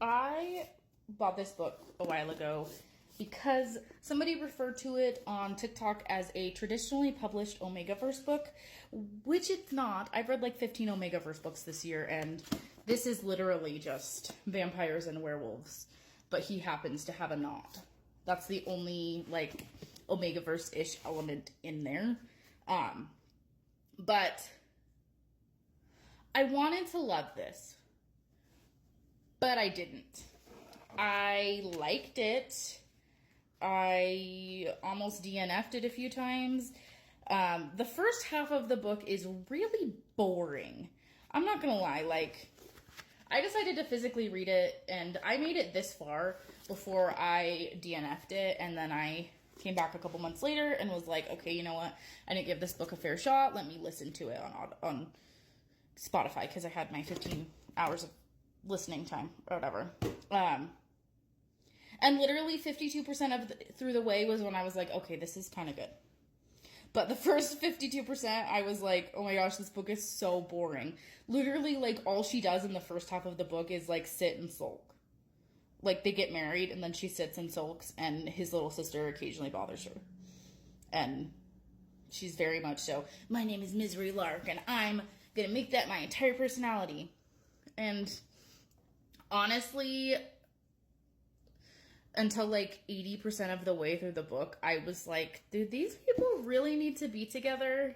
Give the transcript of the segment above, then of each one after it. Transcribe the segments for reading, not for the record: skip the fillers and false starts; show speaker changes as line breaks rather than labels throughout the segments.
I bought this book a while ago because somebody referred to it on TikTok as a traditionally published Omegaverse book, which it's not. I've read like 15 Omegaverse books this year, and this is literally just vampires and werewolves, but he happens to have a knot. That's the only like Omegaverse-ish element in there. But I wanted to love this, but I didn't. I liked it. I almost DNF'd it a few times. The first half of the book is really boring. I'm not gonna lie, like, I decided to physically read it, and I made it this far before I DNF'd it, and then I came back a couple months later and was like, okay, you know what? I didn't give this book a fair shot. Let me listen to it on Spotify, because I had my 15 hours of listening time or whatever. And literally 52% through the way was when I was like, okay, this is kind of good. But the first 52%, I was like, oh my gosh, this book is so boring. Literally, like, all she does in the first half of the book is, like, sit and sulk. Like, they get married, and then she sits and sulks, and his little sister occasionally bothers her. And she's very much so, my name is Misery Lark, and I'm gonna make that my entire personality. And honestly, until like 80% of the way through the book, I was like, do these people really need to be together?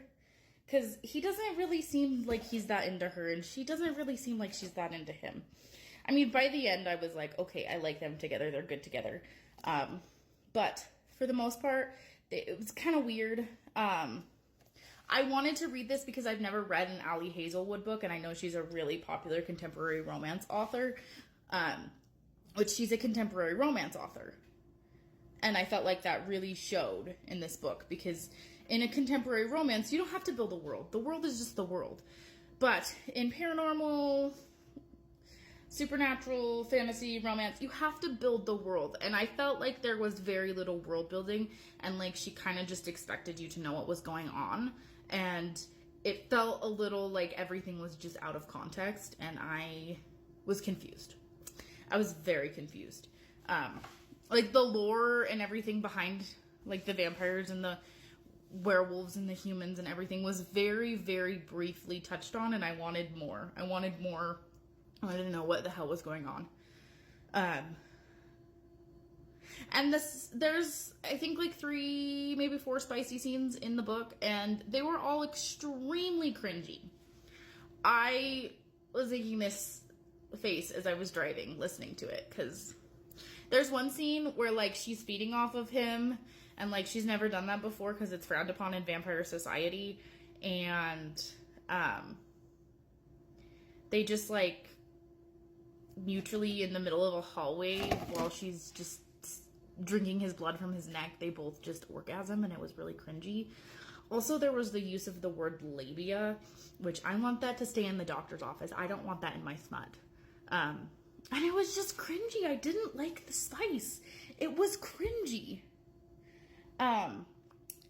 Because he doesn't really seem like he's that into her, and she doesn't really seem like she's that into him. I mean, by the end, I was like, okay, I like them together. They're good together. But for the most part, it was kind of weird. I wanted to read this because I've never read an Ali Hazelwood book, and I know she's a really popular contemporary romance author. Which she's a contemporary romance author. And I felt like that really showed in this book, because in a contemporary romance, you don't have to build a world. The world is just the world. But in paranormal, supernatural, fantasy, romance, you have to build the world. And I felt like there was very little world building, and like she kind of just expected you to know what was going on. And it felt a little like everything was just out of context, and I was confused. I was very confused. Like, the lore and everything behind, like, the vampires and the werewolves and the humans and everything was very, very briefly touched on, and I wanted more. I wanted more. I wanted to know what the hell was going on. And there's, I think, like 3, maybe 4 spicy scenes in the book, and they were all extremely cringy. I was making this face as I was driving, listening to it, because there's one scene where, like, she's feeding off of him, and, like, she's never done that before because it's frowned upon in vampire society, and they just, like, mutually in the middle of a hallway while she's just drinking his blood from his neck, they both just orgasm, and it was really cringy. Also, there was the use of the word labia, which I want that to stay in the doctor's office. I don't want that in my smut. And it was just cringy. I didn't like the spice. It was cringy. And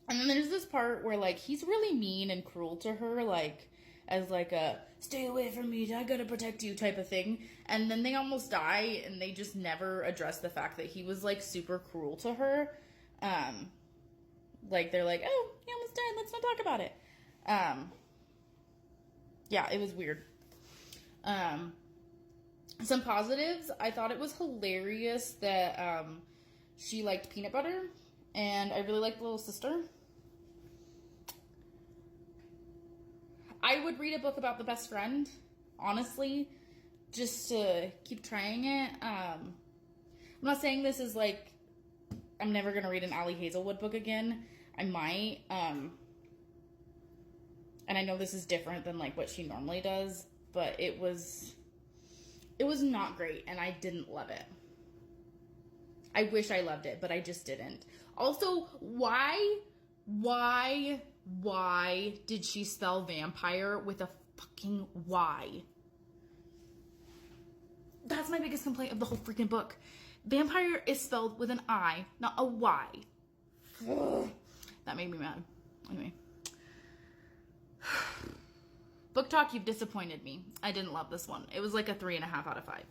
then there's this part where, like, he's really mean and cruel to her, like, as, like, a stay away from me, I gotta protect you type of thing. And then they almost die, and they just never address the fact that he was, like, super cruel to her. Like, they're like, oh, he almost died, let's not talk about it. Yeah, it was weird. Some positives, I thought it was hilarious that she liked peanut butter, and I really liked the little sister. I would read a book about the best friend, honestly, just to keep trying it. I'm not saying this is like, I'm never going to read an Ali Hazelwood book again. I might, and I know this is different than like what she normally does, but it was not great, and I didn't love it. I wish I loved it, but I just didn't. Also, why did she spell vampire with a fucking Y? That's my biggest complaint of the whole freaking book. Vampire is spelled with an I, not a Y. Ugh. That made me mad. Anyway. Book talk, you've disappointed me. I didn't love this one. It was like a 3.5 out of 5.